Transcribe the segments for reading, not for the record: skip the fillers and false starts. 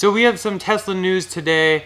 So we have some Tesla news today.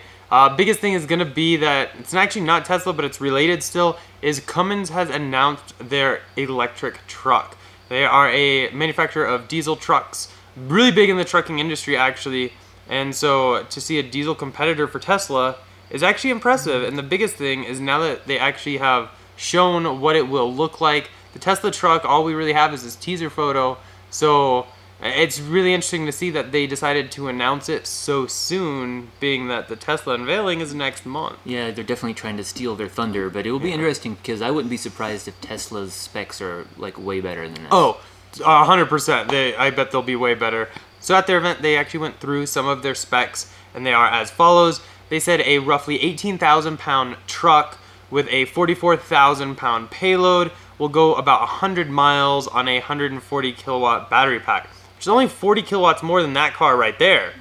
Biggest thing is going to be that it's actually not Tesla, but it's related still, is Cummins has announced their electric truck. They are a manufacturer of diesel trucks, really big in the trucking industry actually, and so to see a diesel competitor for Tesla is actually impressive. And the biggest thing is now that they actually have shown what it will look like. The Tesla truck, all we really have is this teaser photo, so it's really interesting to see that they decided to announce it so soon, being that the Tesla unveiling is next month. Yeah, they're definitely trying to steal their thunder, but it will be interesting because I wouldn't be surprised if Tesla's specs are like way better than this. Oh, 100%. I bet they'll be way better. So at their event, they actually went through some of their specs, and they are as follows. They said a roughly 18,000 pound truck with a 44,000 pound payload will go about 100 miles on a 140 kilowatt battery pack, which is only 40 kilowatts more than that car right there.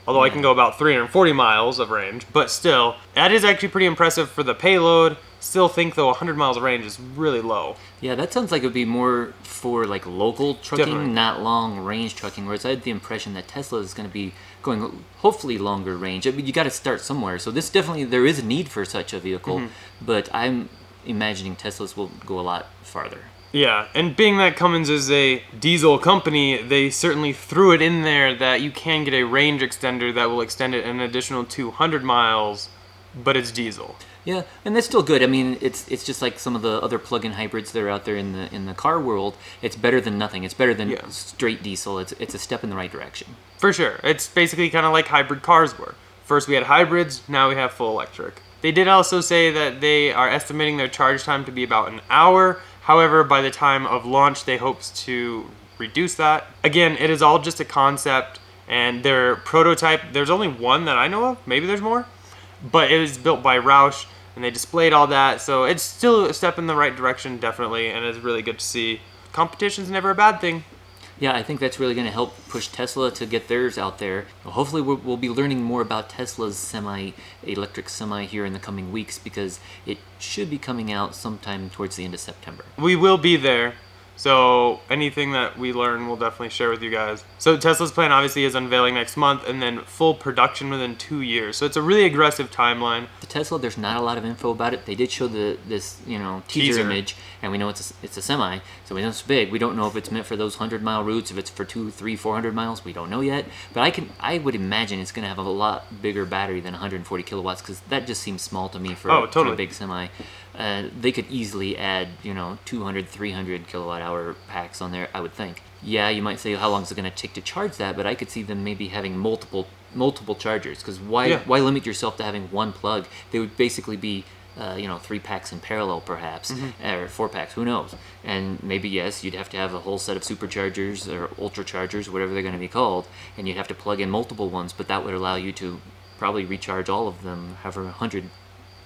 Although I can go about 340 miles of range, but still, that is actually pretty impressive for the payload. Still think though 100 miles of range is really low. Yeah, that sounds like it would be more for like local trucking, Definitely. not long range trucking, whereas I had the impression that Tesla is going to be going hopefully longer range. I mean, you got to start somewhere. So this definitely, there is a need for such a vehicle, but I'm imagining Teslas will go a lot farther. Yeah, and being that Cummins is a diesel company, they certainly threw it in there that you can get a range extender that will extend it an additional 200 miles, but it's diesel. Yeah, and that's still good. I mean, it's just like some of the other plug-in hybrids that are out there in the car world. It's better than nothing. It's better than straight diesel. It's a step in the right direction. For sure. It's basically kind of like hybrid cars were. First we had hybrids, now we have full electric. They did also say that they are estimating their charge time to be about an hour. However, by the time of launch, they hope to reduce that. Again, it is all just a concept, and their prototype, there's only one that I know of. Maybe there's more. But it was built by Roush, and they displayed all that. So it's still a step in the right direction, definitely, and it's really good to see. Competition's never a bad thing. Yeah, I think that's really going to help push Tesla to get theirs out there. Hopefully we'll be learning more about Tesla's electric semi here in the coming weeks, because it should be coming out sometime towards the end of September. We will be there, so anything that we learn we'll definitely share with you guys. So Tesla's plan obviously is unveiling next month, and then full production within 2 years. So it's a really aggressive timeline. The Tesla, there's not a lot of info about it. They did show this teaser image, and we know it's a semi, so we know it's big. We don't know if it's meant for those 100-mile routes, if it's for 200, 300, 400 miles. We don't know yet. But I would imagine it's going to have a lot bigger battery than 140 kilowatts, because that just seems small to me for a big semi. They could easily add 200, 300 kilowatt hour packs on there, I would think. Yeah, you might say, how long is it going to take to charge that? But I could see them maybe having multiple chargers, because why limit yourself to having one plug? They would basically be 3 packs in parallel, perhaps, or 4 packs, who knows? And maybe, yes, you'd have to have a whole set of superchargers or ultrachargers, whatever they're going to be called, and you'd have to plug in multiple ones, but that would allow you to probably recharge all of them, however 100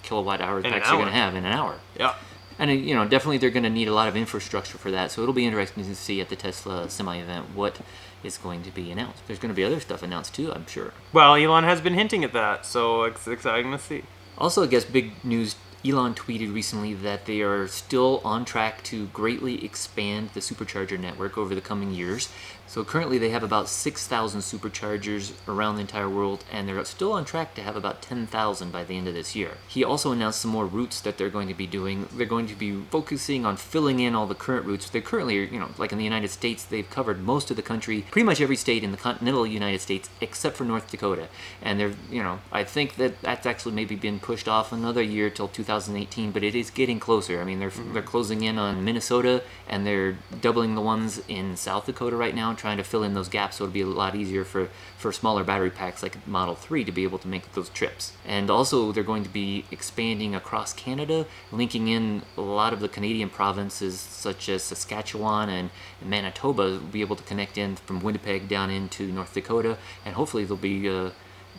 kilowatt hour packs you're going to have in an hour. Yeah. And definitely they're going to need a lot of infrastructure for that, so it'll be interesting to see at the Tesla semi event what is going to be announced. There's going to be other stuff announced too, I'm sure. Well, Elon has been hinting at that, so it's exciting to see. Also, I guess big news, Elon tweeted recently that they are still on track to greatly expand the supercharger network over the coming years. So currently they have about 6,000 superchargers around the entire world, and they're still on track to have about 10,000 by the end of this year. He also announced some more routes that they're going to be doing. They're going to be focusing on filling in all the current routes. They're currently, like in the United States, they've covered most of the country, pretty much every state in the continental United States except for North Dakota. And they're, I think that's actually maybe been pushed off another year till 2018, but it is getting closer. I mean, they're closing in on Minnesota, and they're doubling the ones in South Dakota right now, trying to fill in those gaps, so it'll be a lot easier for smaller battery packs like Model 3 to be able to make those trips. And also they're going to be expanding across Canada, linking in a lot of the Canadian provinces such as Saskatchewan and Manitoba, will be able to connect in from Winnipeg down into North Dakota, and hopefully they'll be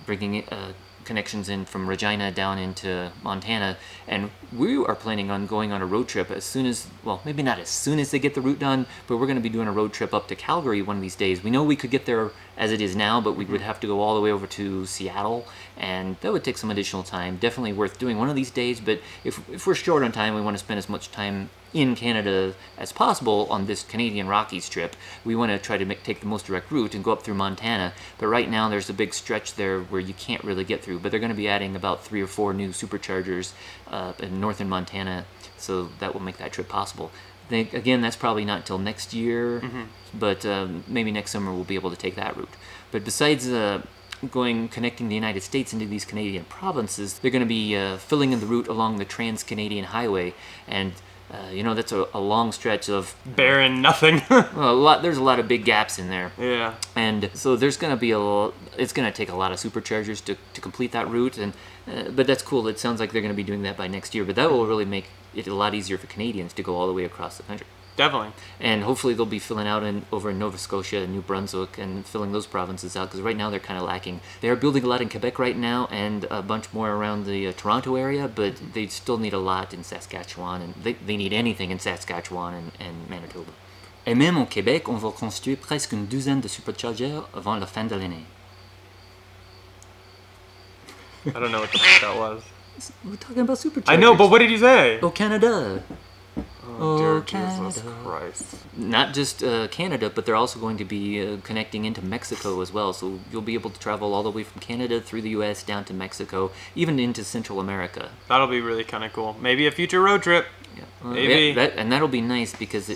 bringing connections in from Regina down into Montana. And we are planning on going on a road trip as soon as, well, maybe not as soon as they get the route done, but we're going to be doing a road trip up to Calgary one of these days. We know we could get there as it is now, but we would have to go all the way over to Seattle, and that would take some additional time. Definitely worth doing one of these days, but if we're short on time, we want to spend as much time in Canada as possible on this Canadian Rockies trip. We want to try to take the most direct route and go up through Montana. But right now there's a big stretch there where you can't really get through. But they're going to be adding about 3 or 4 new superchargers in northern Montana, so that will make that trip possible. Again, that's probably not until next year, but maybe next summer we'll be able to take that route. But besides connecting the United States into these Canadian provinces, they're going to be filling in the route along the Trans-Canadian Highway, and that's a long stretch of barren nothing. well, there's a lot of big gaps in there. Yeah. And so there's going to be it's going to take a lot of superchargers to complete that route, and but that's cool. It sounds like they're going to be doing that by next year, but that will really make it a lot easier for Canadians to go all the way across the country. Definitely. And hopefully they'll be filling out over in Nova Scotia and New Brunswick and filling those provinces out, because right now they're kind of lacking. They are building a lot in Quebec right now and a bunch more around the Toronto area, but they still need a lot in Saskatchewan, and they need anything in Saskatchewan and Manitoba. Et même au Québec, on va construire presque une douzaine de superchargers avant la fin de l'année. I don't know what the fuck that was. We're talking about superchargers. I know, but what did you say? Oh, Canada. Oh, dear Canada. Jesus Christ. Not just Canada, but they're also going to be connecting into Mexico as well. So you'll be able to travel all the way from Canada through the U.S. down to Mexico, even into Central America. That'll be really kind of cool. Maybe a future road trip. Yeah. Maybe. And that'll be nice because,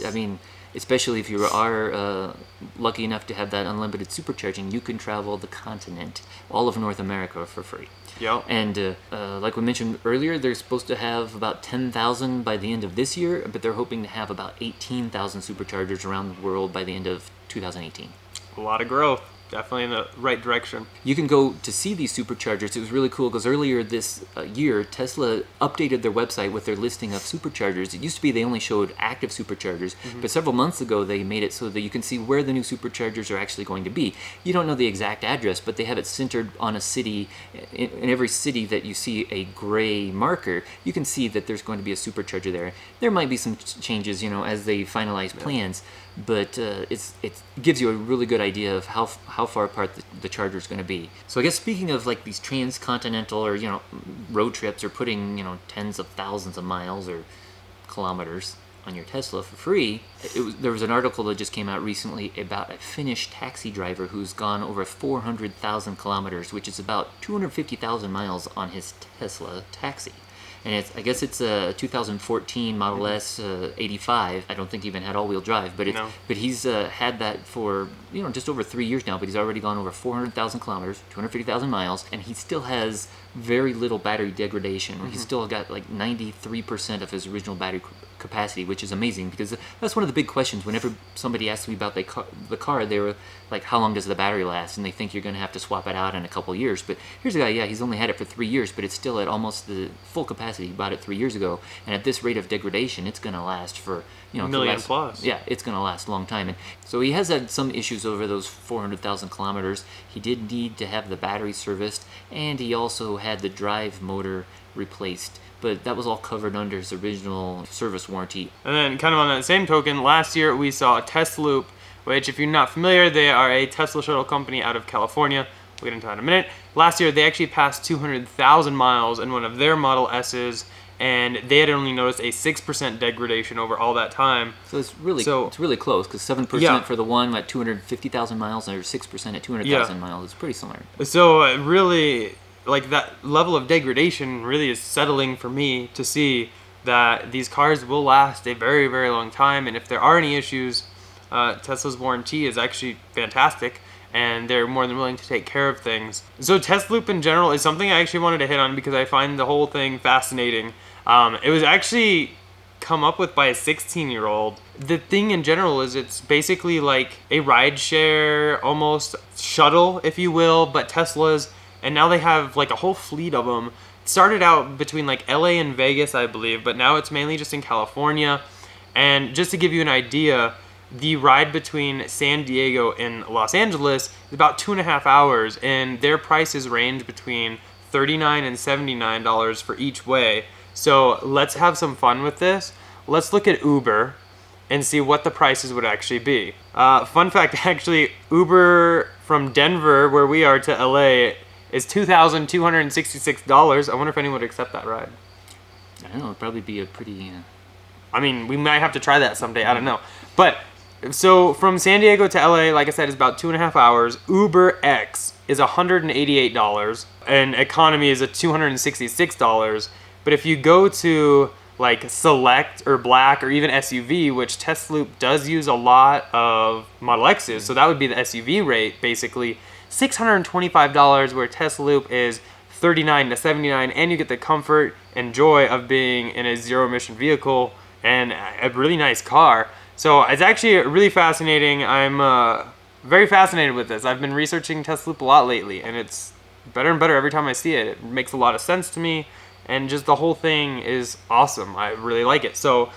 especially if you are lucky enough to have that unlimited supercharging, you can travel the continent, all of North America, for free. Yep. And like we mentioned earlier, they're supposed to have about 10,000 by the end of this year, but they're hoping to have about 18,000 superchargers around the world by the end of 2018. A lot of growth. Definitely in the right direction. You can go to see these superchargers. It was really cool because earlier this year, Tesla updated their website with their listing of superchargers. It used to be they only showed active superchargers, but several months ago they made it so that you can see where the new superchargers are actually going to be. You don't know the exact address, but they have it centered on a city. In every city that you see a gray marker, you can see that there's going to be a supercharger there. There might be some changes, as they finalize plans, but it gives you a really good idea of how far apart the charger is going to be. So I guess speaking of like these transcontinental or road trips or putting tens of thousands of miles or kilometers on your Tesla for free, there was an article that just came out recently about a Finnish taxi driver who's gone over 400,000 kilometers, which is about 250,000 miles on his Tesla taxi. And I guess it's a 2014 Model S 85. I don't think he even had all-wheel drive, but he's had that for just over 3 years now. But he's already gone over 400,000 kilometers, 250,000 miles, and he still has very little battery degradation. He's still got like 93% of his original battery capacity, which is amazing because that's one of the big questions. Whenever somebody asks me about the car, they were like, "How long does the battery last?" And they think you're going to have to swap it out in a couple of years. But here's a guy, he's only had it for 3 years, but it's still at almost the full capacity. He bought it 3 years ago, and at this rate of degradation, it's going to last for a million plus. Yeah, it's going to last a long time. And so he has had some issues over those 400,000 kilometers. He did need to have the battery serviced, and he also had the drive motor replaced. But that was all covered under his original service warranty. And then kind of on that same token, last year we saw Tesloop, which if you're not familiar, they are a Tesla shuttle company out of California. We'll get into that in a minute. Last year they actually passed 200,000 miles in one of their Model S's, and they had only noticed a 6% degradation over all that time. So it's really close, because 7% for the one at 250,000 miles and 6% at 200,000 miles. It's pretty similar. So really, like that level of degradation really is settling for me to see that these cars will last a very, very long time. And if there are any issues, Tesla's warranty is actually fantastic, and they're more than willing to take care of things. So Tesloop in general is something I actually wanted to hit on because I find the whole thing fascinating. It was actually come up with by a 16-year-old. The thing in general is it's basically like a rideshare, almost shuttle, if you will, but Tesla's. And now they have like a whole fleet of them. It started out between like LA and Vegas, I believe, but now it's mainly just in California. And just to give you an idea, the ride between San Diego and Los Angeles is about 2.5 hours, and their prices range between $39 and $79 for each way. So let's have some fun with this. Let's look at Uber and see what the prices would actually be. Fun fact, actually, Uber from Denver, where we are, to LA is $2,266. I wonder if anyone would accept that ride. I don't know, it'd probably be a pretty I mean, we might have to try that someday. I don't know. But so from San Diego to LA, like I said, is about 2.5 hours. Uber X is $188, and economy is $266. But if you go to like Select or Black or even SUV, which Tesla does use a lot of Model X's, so that would be the SUV rate, basically $625, where Tesla is $39 to $79, and you get the comfort and joy of being in a zero-emission vehicle and a really nice car. So it's actually really fascinating. I'm very fascinated with this. I've been researching Tesla a lot lately, and it's better and better every time I see it. It makes a lot of sense to me, and just the whole thing is awesome. I really like it. So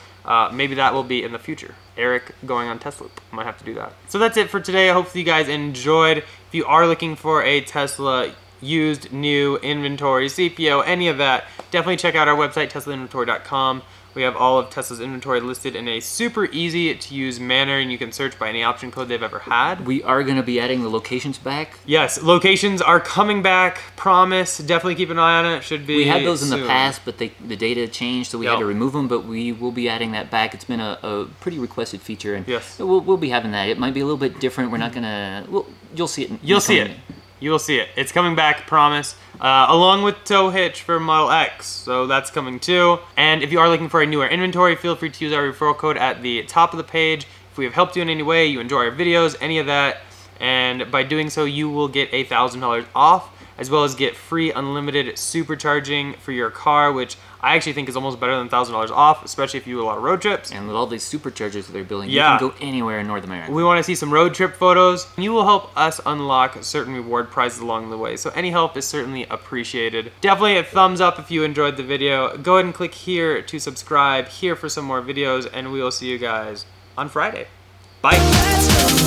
maybe that will be in the future. Eric going on Tesla. Might have to do that. So that's it for today. I hope you guys enjoyed. If you are looking for a Tesla used, new, inventory, CPO, any of that, definitely check out our website, teslainventory.com. We have all of Tesla's inventory listed in a super easy to use manner, and you can search by any option code they've ever had. We are going to be adding the locations back. Yes, locations are coming back. Promise. Definitely keep an eye on it. Should be. We had those in soon. the past, but the data changed, so we had to remove them. But we will be adding that back. It's been a pretty requested feature, and yes, we'll be having that. It might be a little bit different. We're not gonna. You'll see it. You'll see it. You will see it. It's coming back, promise. Along with tow hitch for Model X, so that's coming too. And if you are looking for a newer inventory, feel free to use our referral code at the top of the page. If we have helped you in any way, you enjoy our videos, any of that, and by doing so, you will get $1,000 off, as well as get free unlimited supercharging for your car, which I actually think is almost better than $1,000 off, especially if you do a lot of road trips. And with all these superchargers that they're building, yeah, you can go anywhere in North America. We want to see some road trip photos. You will help us unlock certain reward prizes along the way, so any help is certainly appreciated. Definitely a thumbs up if you enjoyed the video. Go ahead and click here to subscribe, here for some more videos, and we will see you guys on Friday. Bye.